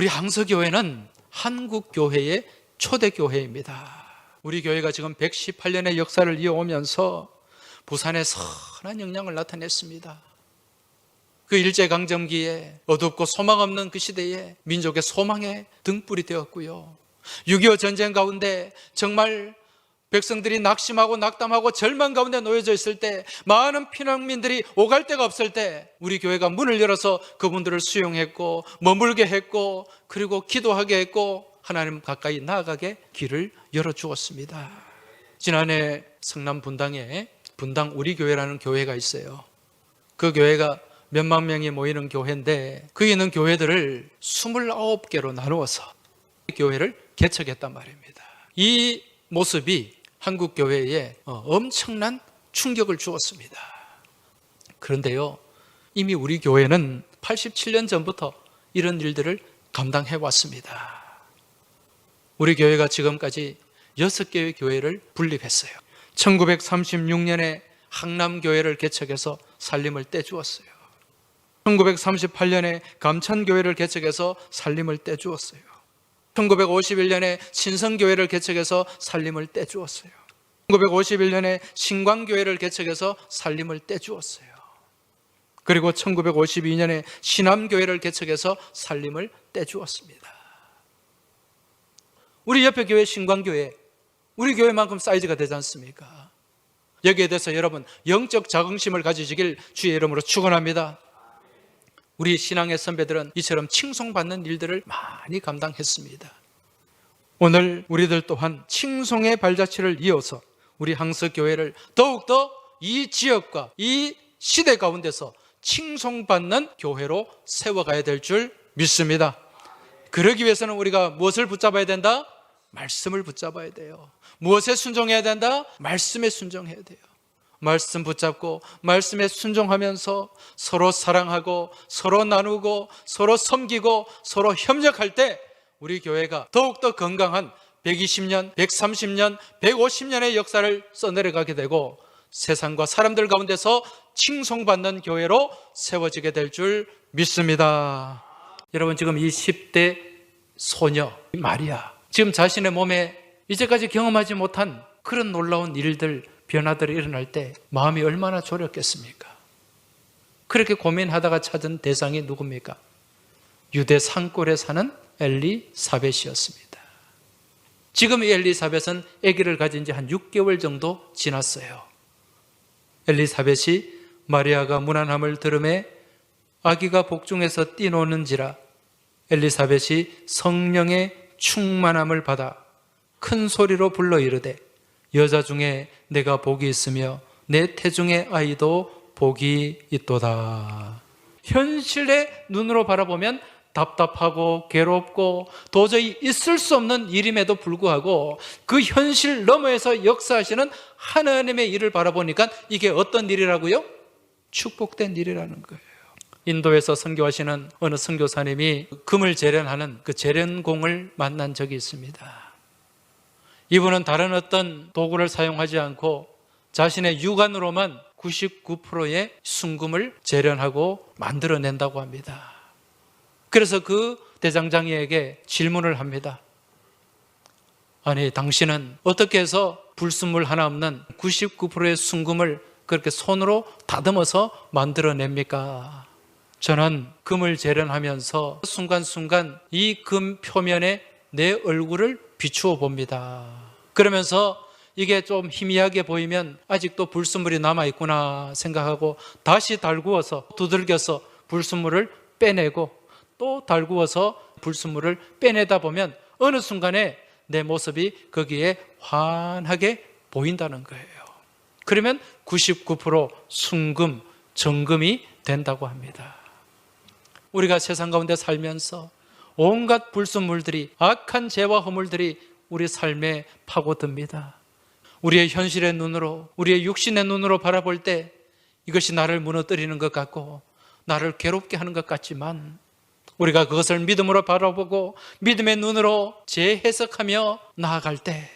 우리 항서교회는 한국교회의 초대교회입니다. 우리 교회가 지금 118년의 역사를 이어오면서 부산에 선한 영향을 나타냈습니다. 그 일제강점기에 어둡고 소망 없는 그 시대에 민족의 소망의 등불이 되었고요. 6.25 전쟁 가운데 정말 백성들이 낙심하고 낙담하고 절망 가운데 놓여져 있을 때, 많은 피난민들이 오갈 데가 없을 때 우리 교회가 문을 열어서 그분들을 수용했고 머물게 했고, 그리고 기도하게 했고, 하나님 가까이 나아가게 길을 열어주었습니다. 지난해 성남 분당에 분당 우리 교회라는 교회가 있어요. 그 교회가 몇만 명이 모이는 교회인데, 거기 있는 교회들을 29개로 나누어서 교회를 개척했단 말입니다. 이 모습이 한국 교회에 엄청난 충격을 주었습니다. 그런데요, 이미 우리 교회는 87년 전부터 이런 일들을 감당해 왔습니다. 우리 교회가 지금까지 6개의 교회를 분립했어요. 1936년에 항남교회를 개척해서 살림을 떼주었어요. 1938년에 감천교회를 개척해서 살림을 떼주었어요. 1951년에 신성교회를 개척해서 살림을 떼주었어요. 1951년에 신광교회를 개척해서 살림을 떼주었어요. 그리고 1952년에 신암교회를 개척해서 살림을 떼주었습니다. 우리 옆에 교회 신광교회, 우리 교회만큼 사이즈가 되지 않습니까? 여기에 대해서 여러분 영적 자긍심을 가지시길 주의 이름으로 축원합니다. 우리 신앙의 선배들은 이처럼 칭송받는 일들을 많이 감당했습니다. 오늘 우리들 또한 칭송의 발자취를 이어서 우리 항서교회를 더욱더 이 지역과 이 시대 가운데서 칭송받는 교회로 세워가야 될 줄 믿습니다. 그러기 위해서는 우리가 무엇을 붙잡아야 된다? 말씀을 붙잡아야 돼요. 무엇에 순종해야 된다? 말씀에 순종해야 돼요. 말씀 붙잡고 말씀에 순종하면서 서로 사랑하고 서로 나누고 서로 섬기고 서로 협력할 때 우리 교회가 더욱더 건강한 120년, 130년, 150년의 역사를 써내려가게 되고 세상과 사람들 가운데서 칭송받는 교회로 세워지게 될 줄 믿습니다. 여러분, 지금 이 10대 소녀 마리아, 지금 자신의 몸에 이제까지 경험하지 못한 그런 놀라운 일들, 변화들이 일어날 때 마음이 얼마나 졸였겠습니까? 그렇게 고민하다가 찾은 대상이 누굽니까? 유대 산골에 사는 엘리사벳이었습니다. 지금 이 엘리사벳은 아기를 가진 지 한 6개월 정도 지났어요. 엘리사벳이 마리아가 문안함을 들음에 아기가 복중에서 뛰노는지라 엘리사벳이 성령의 충만함을 받아 큰 소리로 불러 이르되 여자 중에 내가 복이 있으며 내 태중의 아이도 복이 있도다. 현실의 눈으로 바라보면 답답하고 괴롭고 도저히 있을 수 없는 일임에도 불구하고 그 현실 너머에서 역사하시는 하나님의 일을 바라보니까 이게 어떤 일이라고요? 축복된 일이라는 거예요. 인도에서 선교하시는 어느 선교사님이 금을 재련하는 그 재련공을 만난 적이 있습니다. 이분은 다른 어떤 도구를 사용하지 않고 자신의 육안으로만 99%의 순금을 재련하고 만들어낸다고 합니다. 그래서 그 대장장이에게 질문을 합니다. 아니, 당신은 어떻게 해서 불순물 하나 없는 99%의 순금을 그렇게 손으로 다듬어서 만들어냅니까? 저는 금을 재련하면서 순간순간 이 금 표면에 내 얼굴을 비추어 봅니다. 그러면서 이게 좀 희미하게 보이면 아직도 불순물이 남아있구나 생각하고 다시 달구어서 두들겨서 불순물을 빼내고 또 달구어서 불순물을 빼내다 보면 어느 순간에 내 모습이 거기에 환하게 보인다는 거예요. 그러면 99% 순금, 정금이 된다고 합니다. 우리가 세상 가운데 살면서 온갖 불순물들이, 악한 죄와 허물들이 우리 삶에 파고듭니다. 우리의 현실의 눈으로, 우리의 육신의 눈으로 바라볼 때 이것이 나를 무너뜨리는 것 같고 나를 괴롭게 하는 것 같지만 우리가 그것을 믿음으로 바라보고 믿음의 눈으로 재해석하며 나아갈 때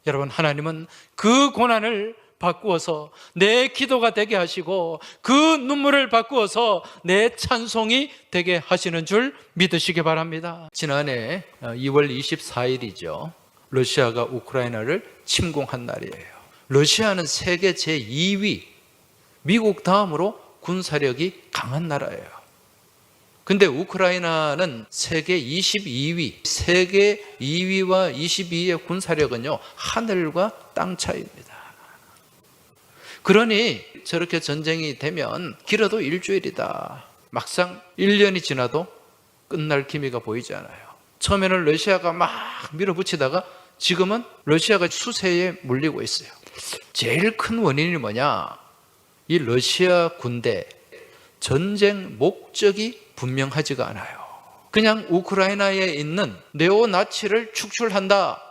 여러분, 하나님은 그 고난을 바꾸어서 내 기도가 되게 하시고 그 눈물을 바꾸어서 내 찬송이 되게 하시는 줄 믿으시기 바랍니다. 지난해 2월 24일이죠. 러시아가 우크라이나를 침공한 날이에요. 러시아는 세계 제2위, 미국 다음으로 군사력이 강한 나라예요. 근데 우크라이나는 세계 22위, 세계 2위와 22위의 군사력은요, 하늘과 땅 차이입니다. 그러니 저렇게 전쟁이 되면 길어도 일주일이다. 막상 1년이 지나도 끝날 기미가 보이지 않아요. 처음에는 러시아가 막 밀어붙이다가 지금은 러시아가 수세에 물리고 있어요. 제일 큰 원인이 뭐냐? 이 러시아 군대 전쟁 목적이 분명하지가 않아요. 그냥 우크라이나에 있는 네오나치를 축출한다.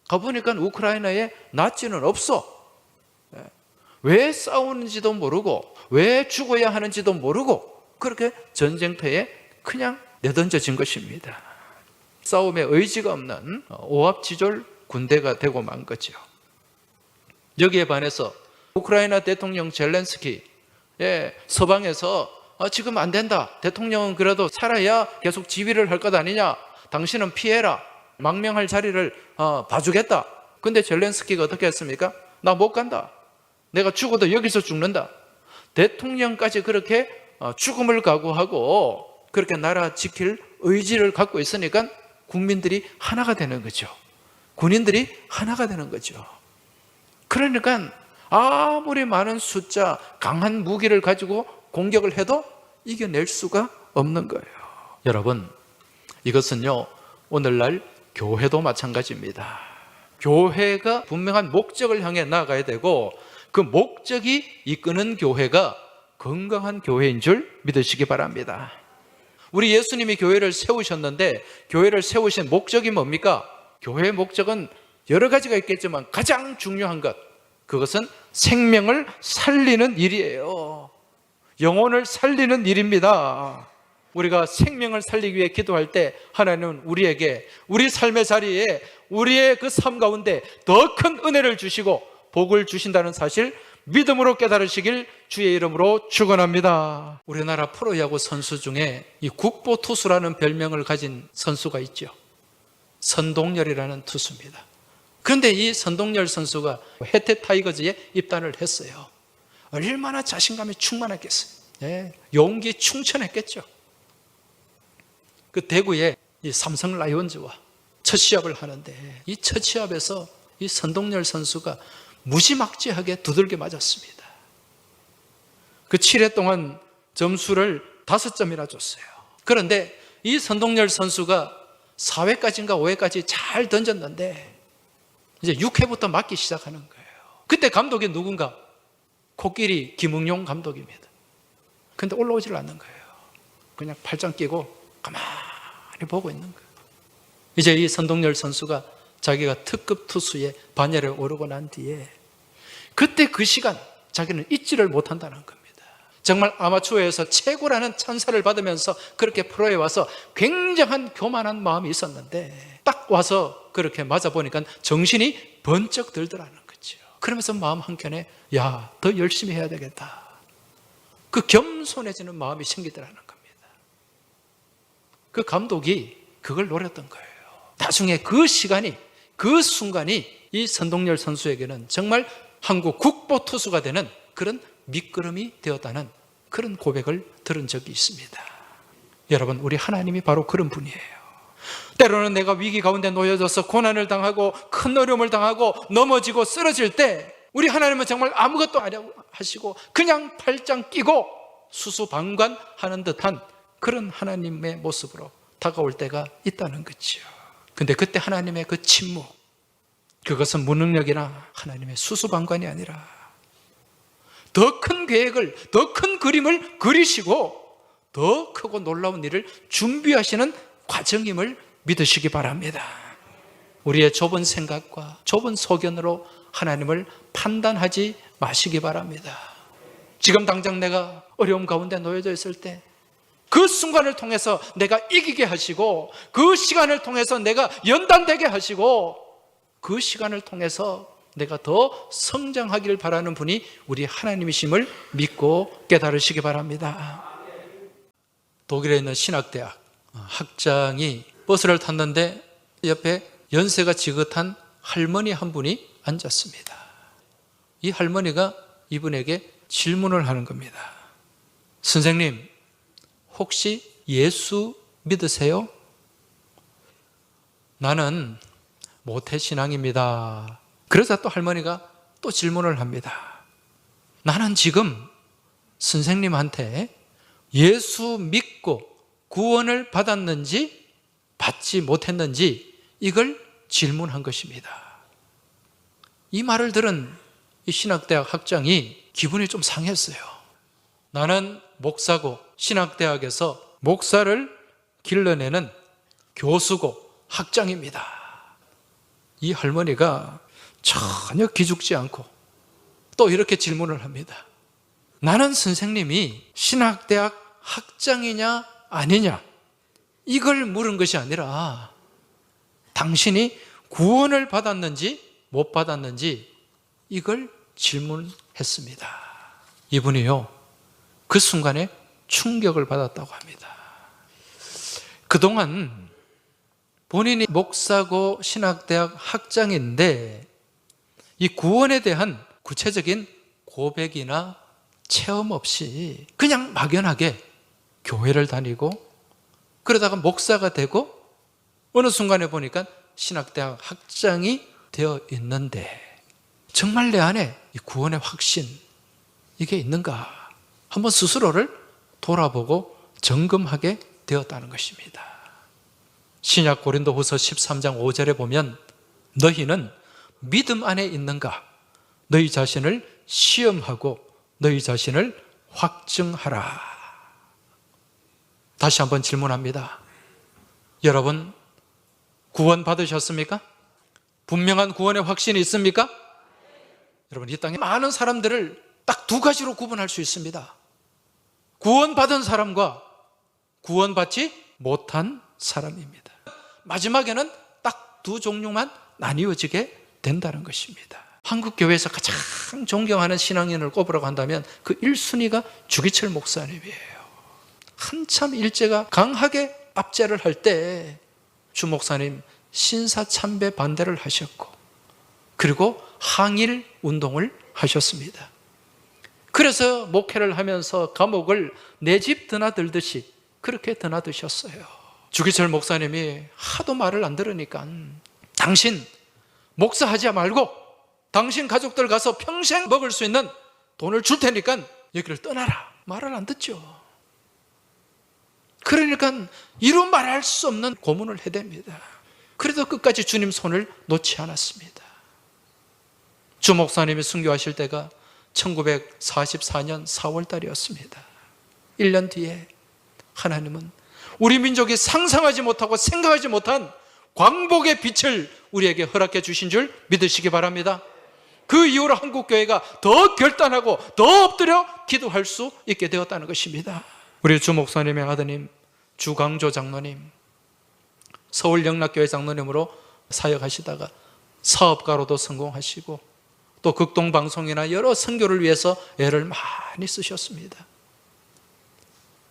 가보니까 우크라이나에 나치는 없어. 왜 싸우는지도 모르고 왜 죽어야 하는지도 모르고 그렇게 전쟁터에 그냥 내던져진 것입니다. 싸움에 의지가 없는 오합지졸 군대가 되고 만 거죠. 여기에 반해서 우크라이나 대통령 젤렌스키 서방에서 지금 안 된다. 대통령은 그래도 살아야 계속 지휘를 할 것 아니냐. 당신은 피해라. 망명할 자리를 봐주겠다. 근데 젤렌스키가 어떻게 했습니까? 나 못 간다. 내가 죽어도 여기서 죽는다. 대통령까지 그렇게 죽음을 각오하고 그렇게 나라 지킬 의지를 갖고 있으니까 국민들이 하나가 되는 거죠. 군인들이 하나가 되는 거죠. 그러니까 아무리 많은 숫자, 강한 무기를 가지고 공격을 해도 이겨낼 수가 없는 거예요. 여러분, 이것은요, 오늘날 교회도 마찬가지입니다. 교회가 분명한 목적을 향해 나아가야 되고 그 목적이 이끄는 교회가 건강한 교회인 줄 믿으시기 바랍니다. 우리 예수님이 교회를 세우셨는데 교회를 세우신 목적이 뭡니까? 교회의 목적은 여러 가지가 있겠지만 가장 중요한 것, 그것은 생명을 살리는 일이에요. 영혼을 살리는 일입니다. 우리가 생명을 살리기 위해 기도할 때 하나님은 우리에게 우리 삶의 자리에 우리의 그 삶 가운데 더 큰 은혜를 주시고 복을 주신다는 사실 믿음으로 깨달으시길 주의 이름으로 축원합니다. 우리나라 프로야구 선수 중에 이 국보투수라는 별명을 가진 선수가 있죠. 선동열이라는 투수입니다. 그런데 이 선동열 선수가 해태 타이거즈에 입단을 했어요. 얼마나 자신감이 충만했겠어요. 용기 충천했겠죠. 그 대구에 이 삼성 라이온즈와 첫 시합을 하는데 이 첫 시합에서 이 선동열 선수가 무지막지하게 두들겨 맞았습니다. 그 7회 동안 점수를 5점이나 줬어요. 그런데 이 선동열 선수가 4회까지인가 5회까지 잘 던졌는데 이제 6회부터 맞기 시작하는 거예요. 그때 감독이 누군가? 코끼리 김응용 감독입니다. 근데 올라오질 않는 거예요. 그냥 팔짱 끼고 가만히 보고 있는 거예요. 이제 이 선동열 선수가 자기가 특급 투수의 반열에 오르고 난 뒤에 그때 그 시간 자기는 잊지를 못한다는 겁니다. 정말 아마추어에서 최고라는 찬사를 받으면서 그렇게 프로에 와서 굉장한 교만한 마음이 있었는데 딱 와서 그렇게 맞아보니까 정신이 번쩍 들더라는 거죠. 그러면서 마음 한켠에 야, 더 열심히 해야 되겠다. 그 겸손해지는 마음이 생기더라는 겁니다. 그 감독이 그걸 노렸던 거예요. 나중에 그 시간이, 그 순간이 이 선동열 선수에게는 정말 한국 국보 투수가 되는 그런 밑거름이 되었다는 그런 고백을 들은 적이 있습니다. 여러분, 우리 하나님이 바로 그런 분이에요. 때로는 내가 위기 가운데 놓여져서 고난을 당하고 큰 어려움을 당하고 넘어지고 쓰러질 때 우리 하나님은 정말 아무것도 안 하시고 그냥 팔짱 끼고 수수방관하는 듯한 그런 하나님의 모습으로 다가올 때가 있다는 거죠. 근데 그때 하나님의 그 침묵, 그것은 무능력이나 하나님의 수수방관이 아니라 더 큰 계획을, 더 큰 그림을 그리시고 더 크고 놀라운 일을 준비하시는 과정임을 믿으시기 바랍니다. 우리의 좁은 생각과 좁은 소견으로 하나님을 판단하지 마시기 바랍니다. 지금 당장 내가 어려움 가운데 놓여져 있을 때 그 순간을 통해서 내가 이기게 하시고 그 시간을 통해서 내가 연단되게 하시고 그 시간을 통해서 내가 더 성장하기를 바라는 분이 우리 하나님이심을 믿고 깨달으시기 바랍니다. 독일에 있는 신학대학 학장이 버스를 탔는데 옆에 연세가 지긋한 할머니 한 분이 앉았습니다. 이 할머니가 이분에게 질문을 하는 겁니다. 선생님, 혹시 예수 믿으세요? 나는 모태신앙입니다. 그러자 또 할머니가 또 질문을 합니다. 나는 지금 선생님한테 예수 믿고 구원을 받았는지 받지 못했는지 이걸 질문한 것입니다. 이 말을 들은 이 신학대학 학장이 기분이 좀 상했어요. 나는 목사고 신학대학에서 목사를 길러내는 교수고 학장입니다. 이 할머니가 전혀 기죽지 않고 또 이렇게 질문을 합니다. 나는 선생님이 신학대학 학장이냐 아니냐 이걸 물은 것이 아니라 당신이 구원을 받았는지 못 받았는지 이걸 질문했습니다. 이분이요, 그 순간에 충격을 받았다고 합니다. 그동안 본인이 목사고 신학대학 학장인데 이 구원에 대한 구체적인 고백이나 체험 없이 그냥 막연하게 교회를 다니고 그러다가 목사가 되고 어느 순간에 보니까 신학대학 학장이 되어 있는데 정말 내 안에 이 구원의 확신 이게 있는가 한번 스스로를 돌아보고 점검하게 되었다는 것입니다. 신약 고린도후서 13장 5절에 보면 너희는 믿음 안에 있는가 너희 자신을 시험하고 너희 자신을 확증하라. 다시 한번 질문합니다. 여러분 구원 받으셨습니까? 분명한 구원의 확신이 있습니까? 여러분 이 땅에 많은 사람들을 딱 두 가지로 구분할 수 있습니다. 구원받은 사람과 구원받지 못한 사람입니다. 마지막에는 딱 두 종류만 나뉘어지게 된다는 것입니다. 한국 교회에서 가장 존경하는 신앙인을 꼽으라고 한다면 그 1순위가 주기철 목사님이에요. 한참 일제가 강하게 압제를 할 때 주 목사님 신사참배 반대를 하셨고 그리고 항일 운동을 하셨습니다. 그래서 목회를 하면서 감옥을 내 집 드나들듯이 그렇게 드나드셨어요. 주기철 목사님이 하도 말을 안 들으니까 당신 목사하지 말고 당신 가족들 가서 평생 먹을 수 있는 돈을 줄 테니까 여기를 떠나라. 말을 안 듣죠. 그러니까 이루 말할 수 없는 고문을 해댑니다. 그래도 끝까지 주님 손을 놓지 않았습니다. 주 목사님이 순교하실 때가 1944년 4월 달이었습니다. 1년 뒤에 하나님은 우리 민족이 상상하지 못하고 생각하지 못한 광복의 빛을 우리에게 허락해 주신 줄 믿으시기 바랍니다. 그 이후로 한국교회가 더 결단하고 더 엎드려 기도할 수 있게 되었다는 것입니다. 우리 주 목사님의 아드님 주강조 장로님, 서울 영락교회 장로님으로 사역하시다가 사업가로도 성공하시고 또 극동방송이나 여러 선교를 위해서 애를 많이 쓰셨습니다.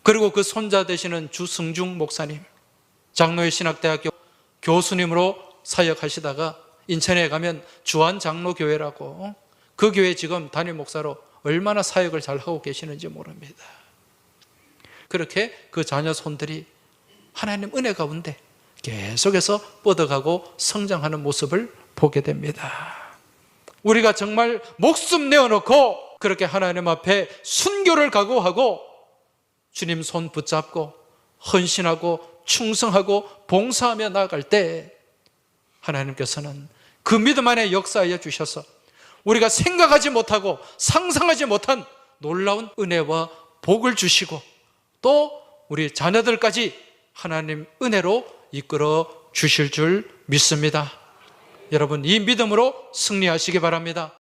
그리고 그 손자 되시는 주승중 목사님, 장로의 신학대학교 교수님으로 사역하시다가 인천에 가면 주안장로교회라고 그 교회 지금 담임 목사로 얼마나 사역을 잘하고 계시는지 모릅니다. 그렇게 그 자녀 손들이 하나님 은혜 가운데 계속해서 뻗어가고 성장하는 모습을 보게 됩니다. 우리가 정말 목숨 내어놓고 그렇게 하나님 앞에 순교를 각오하고 주님 손 붙잡고 헌신하고 충성하고 봉사하며 나아갈 때 하나님께서는 그 믿음 안에 역사하여 주셔서 우리가 생각하지 못하고 상상하지 못한 놀라운 은혜와 복을 주시고 또 우리 자녀들까지 하나님 은혜로 이끌어 주실 줄 믿습니다. 여러분 이 믿음으로 승리하시기 바랍니다.